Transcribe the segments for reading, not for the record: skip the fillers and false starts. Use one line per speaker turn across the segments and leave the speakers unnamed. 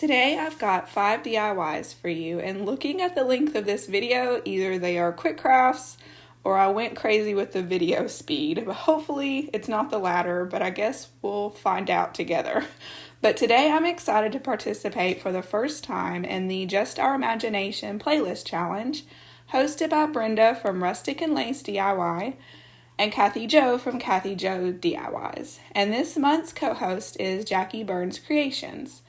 Today I've got 5 DIYs for you, and looking at the length of this video, either they are quick crafts or I went crazy with the video speed. But hopefully it's not the latter, but I guess we'll find out together. But today I'm excited to participate for the first time in the Just Our Imagination playlist challenge, hosted by Brenda from Rustic and Lace DIY and Kathy Jo from Kathy Jo DIYs. And this month's co-host is Jackie Burns Creations.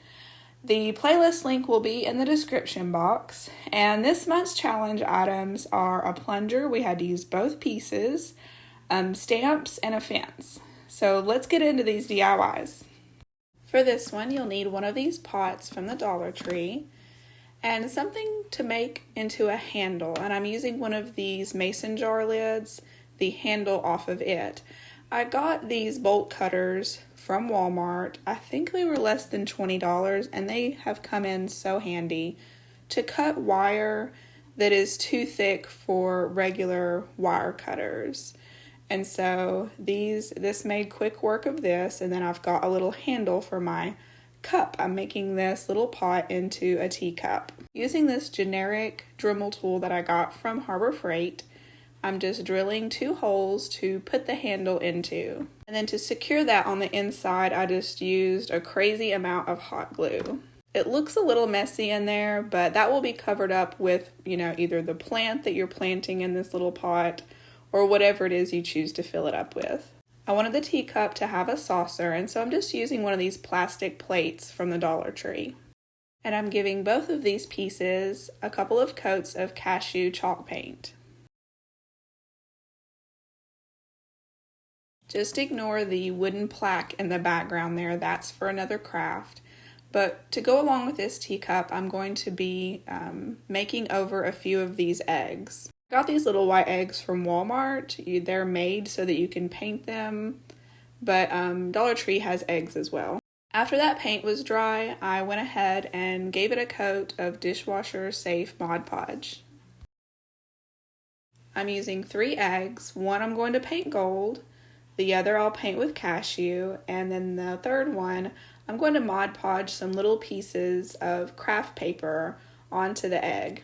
The playlist link will be in the description box, and this month's challenge items are a plunger. We had to use both pieces, stamps, and a fence. So let's get into these DIYs. For this one, you'll need one of these pots from the Dollar Tree and something to make into a handle. And I'm using one of these mason jar lids, the handle off of it. I got these bolt cutters from Walmart. I think they were less than $20, and they have come in so handy to cut wire that is too thick for regular wire cutters. And so this made quick work of this, and then I've got a little handle for my cup. I'm making this little pot into a teacup. Using this generic Dremel tool that I got from Harbor Freight, I'm just drilling 2 holes to put the handle into. And then to secure that on the inside, I just used a crazy amount of hot glue. It looks a little messy in there, but that will be covered up with, either the plant that you're planting in this little pot or whatever it is you choose to fill it up with. I wanted the teacup to have a saucer, and so I'm just using one of these plastic plates from the Dollar Tree. And I'm giving both of these pieces a couple of coats of Cashew chalk paint. Just ignore the wooden plaque in the background there, that's for another craft. But to go along with this teacup, I'm going to be making over a few of these eggs. I got these little white eggs from Walmart. They're made so that you can paint them, but Dollar Tree has eggs as well. After that paint was dry, I went ahead and gave it a coat of dishwasher safe Mod Podge. I'm using 3 eggs. One I'm going to paint gold. The other I'll paint with Cashew, and then the third one I'm going to Mod Podge some little pieces of craft paper onto the egg.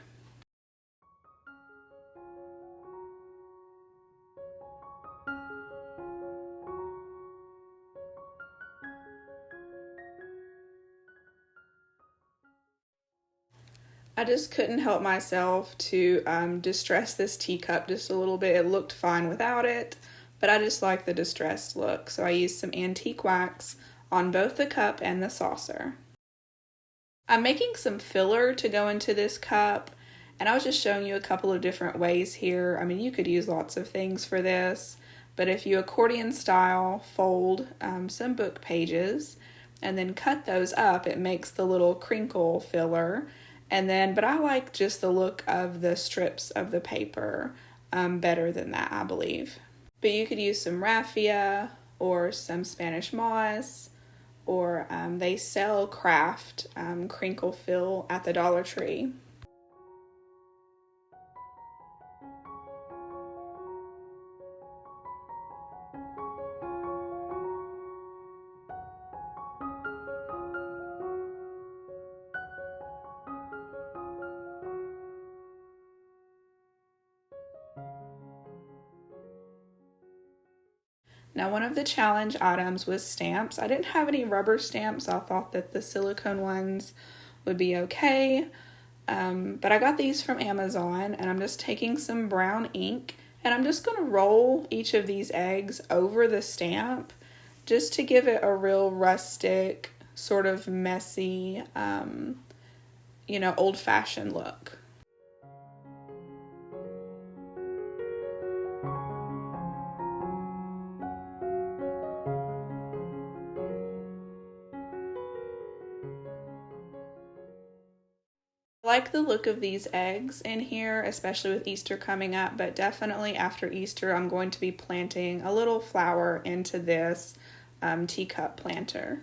I just couldn't help myself to distress this teacup just a little bit. It looked fine without it, but I just like the distressed look, so I used some antique wax on both the cup and the saucer. I'm making some filler to go into this cup, and I was just showing you a couple of different ways here. I mean, you could use lots of things for this, but if you accordion style fold some book pages and then cut those up, it makes the little crinkle filler. But I like just the look of the strips of the paper better than that, I believe. But you could use some raffia or some Spanish moss, or they sell craft crinkle fill at the Dollar Tree. Now, one of the challenge items was stamps. I didn't have any rubber stamps. I thought that the silicone ones would be okay. But I got these from Amazon, and I'm just taking some brown ink, and I'm just going to roll each of these eggs over the stamp just to give it a real rustic, sort of messy, old-fashioned look. I like the look of these eggs in here, especially with Easter coming up, but definitely after Easter I'm going to be planting a little flower into this teacup planter.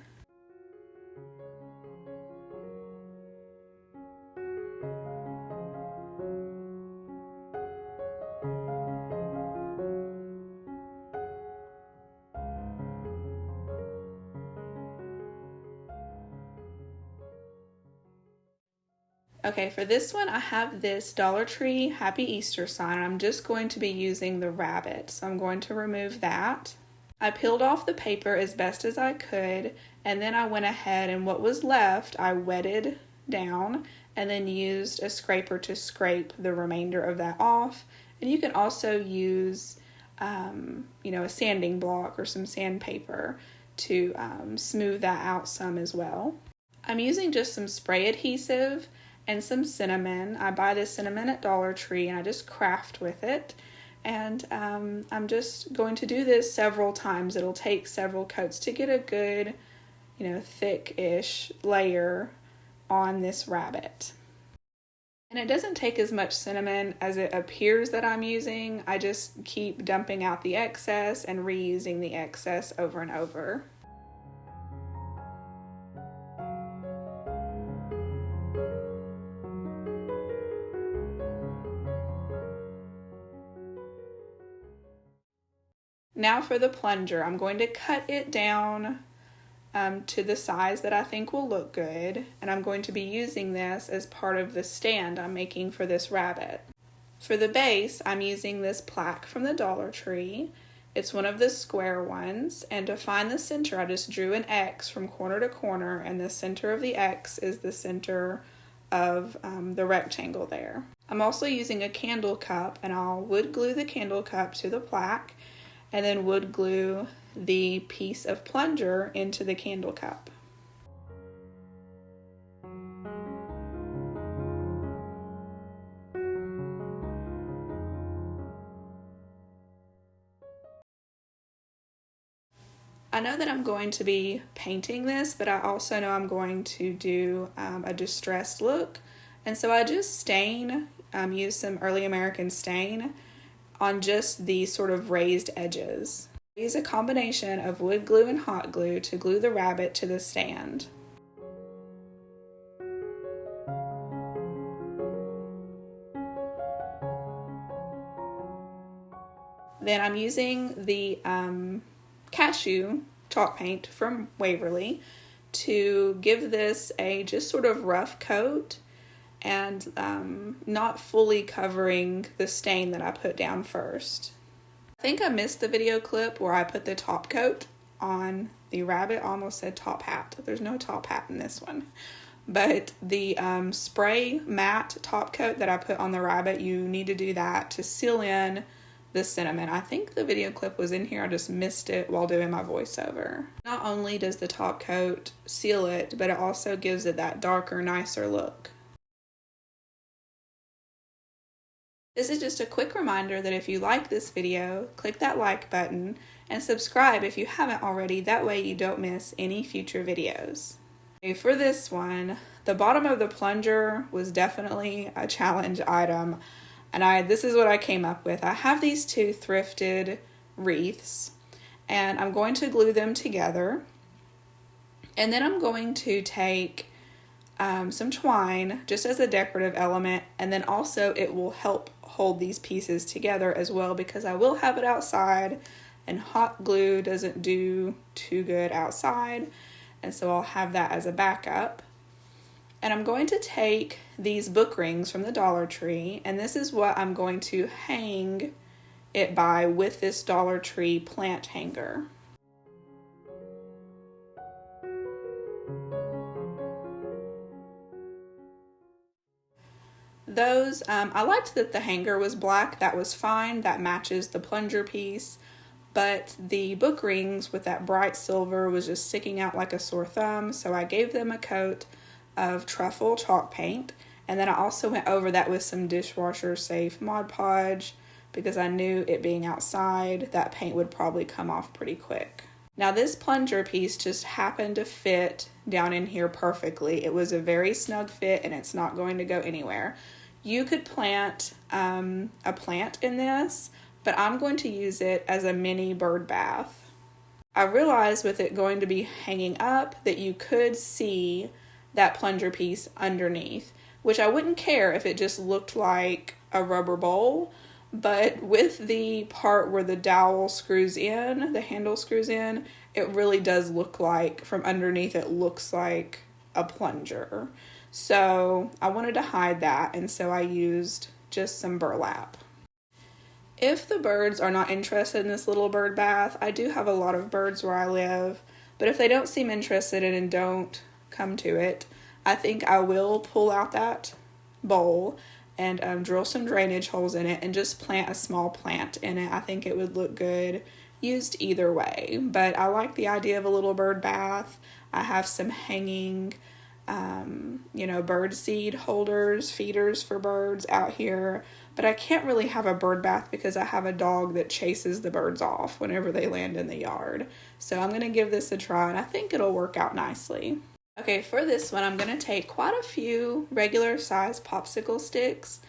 Okay, for this one, I have this Dollar Tree Happy Easter sign. I'm just going to be using the rabbit, so I'm going to remove that. I peeled off the paper as best as I could, and then I went ahead and what was left, I wetted down and then used a scraper to scrape the remainder of that off. And you can also use, a sanding block or some sandpaper to smooth that out some as well. I'm using just some spray adhesive and some cinnamon. I buy this cinnamon at Dollar Tree and I just craft with it. And I'm just going to do this several times. It'll take several coats to get a good, thick-ish layer on this rabbit. And it doesn't take as much cinnamon as it appears that I'm using. I just keep dumping out the excess and reusing the excess over and over. Now for the plunger, I'm going to cut it down to the size that I think will look good, and I'm going to be using this as part of the stand I'm making for this rabbit. For the base, I'm using this plaque from the Dollar Tree. It's one of the square ones, and to find the center, I just drew an X from corner to corner, and the center of the X is the center of the rectangle there. I'm also using a candle cup, and I'll wood glue the candle cup to the plaque, and then wood glue the piece of plunger into the candle cup. I know that I'm going to be painting this, but I also know I'm going to do a distressed look, and so I just use some early American stain on just the sort of raised edges. I use a combination of wood glue and hot glue to glue the rabbit to the stand. Then I'm using the Cashew chalk paint from Waverly to give this a just sort of rough coat and not fully covering the stain that I put down first. I think I missed the video clip where I put the top coat on the rabbit. I almost said top hat. There's no top hat in this one. But the spray matte top coat that I put on the rabbit, you need to do that to seal in the cinnamon. I think the video clip was in here. I just missed it while doing my voiceover. Not only does the top coat seal it, but it also gives it that darker, nicer look. This is just a quick reminder that if you like this video, click that like button and subscribe if you haven't already. That way you don't miss any future videos. For this one, the bottom of the plunger was definitely a challenge item, and this is what I came up with. I have these two thrifted wreaths, and I'm going to glue them together, and then I'm going to take some twine just as a decorative element, and then also it will help hold these pieces together as well because I will have it outside and hot glue doesn't do too good outside, and so I'll have that as a backup. And I'm going to take these book rings from the Dollar Tree, and this is what I'm going to hang it by with this Dollar Tree plant hanger. Those, I liked that the hanger was black. That was fine. That matches the plunger piece. But the book rings with that bright silver was just sticking out like a sore thumb. So I gave them a coat of truffle chalk paint. And then I also went over that with some dishwasher safe Mod Podge because I knew it being outside, that paint would probably come off pretty quick. Now this plunger piece just happened to fit down in here perfectly. It was a very snug fit and it's not going to go anywhere. You could plant a plant in this, but I'm going to use it as a mini bird bath. I realized with it going to be hanging up that you could see that plunger piece underneath, which I wouldn't care if it just looked like a rubber bowl, but with the part where the dowel screws in, the handle screws in, it really does look like, from underneath it looks like a plunger. So I wanted to hide that, and so I used just some burlap. If the birds are not interested in this little bird bath, I do have a lot of birds where I live, but if they don't seem interested in it and don't come to it, I think I will pull out that bowl and drill some drainage holes in it and just plant a small plant in it. I think it would look good used either way, but I like the idea of a little bird bath. I have some hanging bird seed holders, feeders for birds out here, but I can't really have a bird bath because I have a dog that chases the birds off whenever they land in the yard. So I'm going to give this a try, and I think it'll work out nicely. Okay, for this one, I'm going to take quite a few regular size popsicle sticks,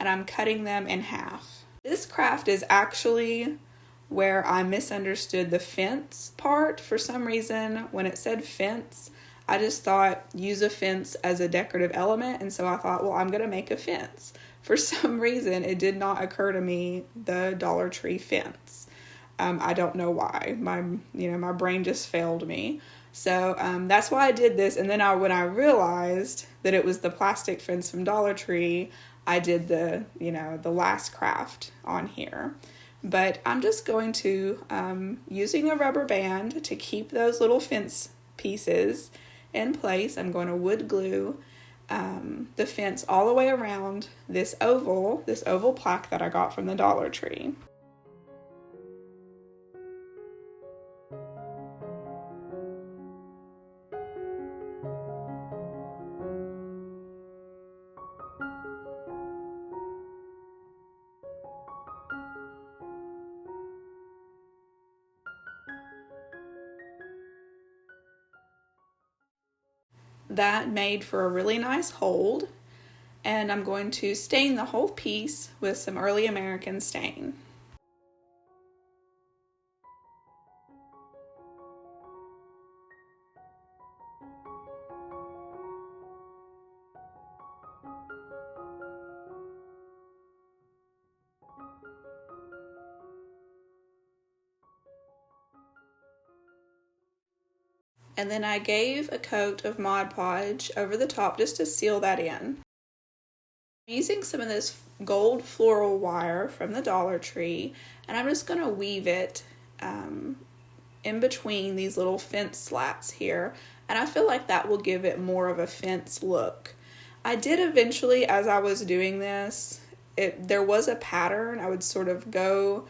and I'm cutting them in half. This craft is actually where I misunderstood the fence part. For some reason, when it said fence, I just thought use a fence as a decorative element, and so I thought, well, I'm going to make a fence. For some reason, it did not occur to me the Dollar Tree fence. I don't know why. My brain just failed me. So that's why I did this, and then when I realized that it was the plastic fence from Dollar Tree, I did the last craft on here. But I'm just going to, using a rubber band to keep those little fence pieces in place, I'm going to wood glue the fence all the way around this oval plaque that I got from the Dollar Tree. That made for a really nice hold, and I'm going to stain the whole piece with some early American stain. And then I gave a coat of Mod Podge over the top just to seal that in. I'm using some of this gold floral wire from the Dollar Tree, and I'm just going to weave it in between these little fence slats here, and I feel like that will give it more of a fence look. I did eventually, as I was doing this, there was a pattern. I would sort of go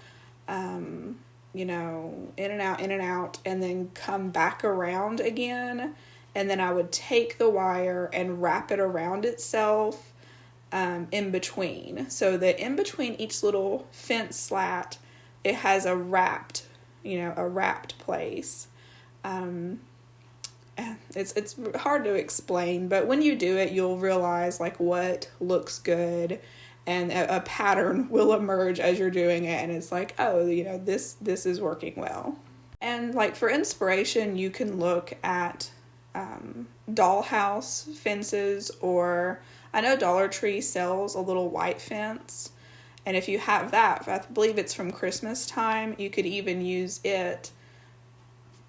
in and out, and then come back around again. And then I would take the wire and wrap it around itself in between. So that in between each little fence slat, it has a wrapped place. It's hard to explain, but when you do it, you'll realize like what looks good, and a pattern will emerge as you're doing it, and it's like, oh, this is working well. And like for inspiration, you can look at dollhouse fences, or I know Dollar Tree sells a little white fence, and if you have that, I believe it's from Christmas time, you could even use it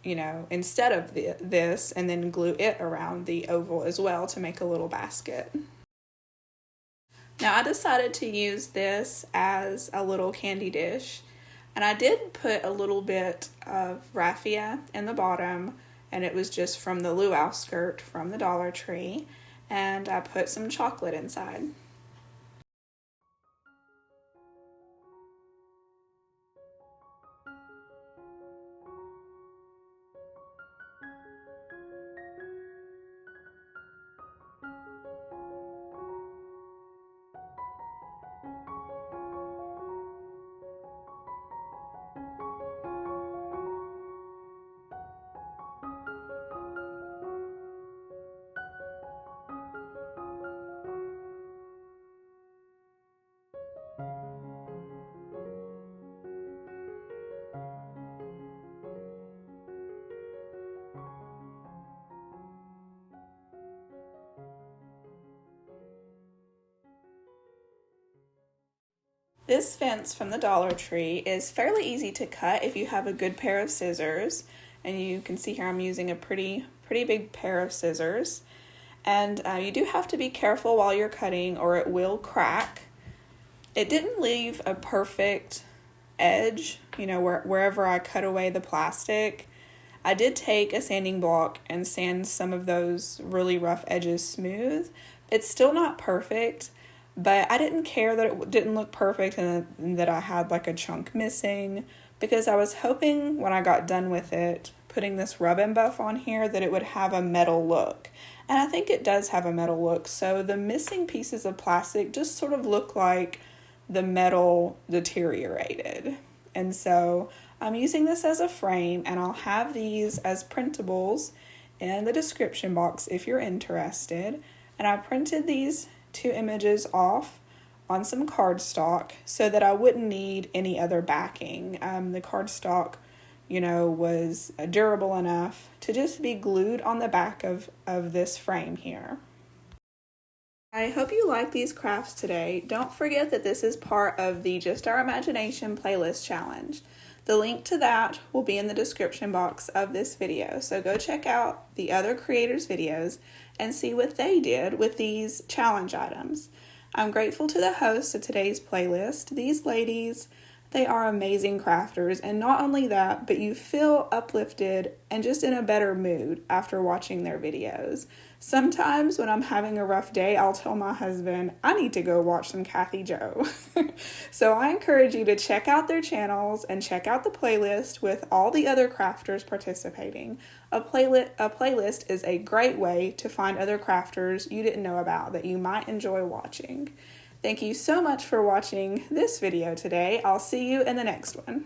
instead of this, and then glue it around the oval as well to make a little basket. Now I decided to use this as a little candy dish, and I did put a little bit of raffia in the bottom, and it was just from the luau skirt from the Dollar Tree, and I put some chocolate inside. This fence from the Dollar Tree is fairly easy to cut if you have a good pair of scissors, and you can see here I'm using a pretty big pair of scissors. And you do have to be careful while you're cutting or it will crack. It didn't leave a perfect edge, you know, wherever I cut away the plastic. I did take a sanding block and sand some of those really rough edges smooth. It's still not perfect, but I didn't care that it didn't look perfect and that I had like a chunk missing, because I was hoping when I got done with it, putting this rub and buff on here, that it would have a metal look. And I think it does have a metal look, so the missing pieces of plastic just sort of look like the metal deteriorated. And so I'm using this as a frame, and I'll have these as printables in the description box if you're interested. And I printed these 2 images off on some cardstock so that I wouldn't need any other backing. The cardstock, you know, was durable enough to just be glued on the back of this frame here. I hope you like these crafts today. Don't forget that this is part of the Just Our Imagination playlist challenge. The link to that will be in the description box of this video, so go check out the other creators' videos and see what they did with these challenge items. I'm grateful to the hosts of today's playlist. These ladies, they are amazing crafters, and not only that, but you feel uplifted and just in a better mood after watching their videos. Sometimes when I'm having a rough day, I'll tell my husband, I need to go watch some Kathy Joe. So I encourage you to check out their channels and check out the playlist with all the other crafters participating. A playlist is a great way to find other crafters you didn't know about that you might enjoy watching. Thank you so much for watching this video today. I'll see you in the next one.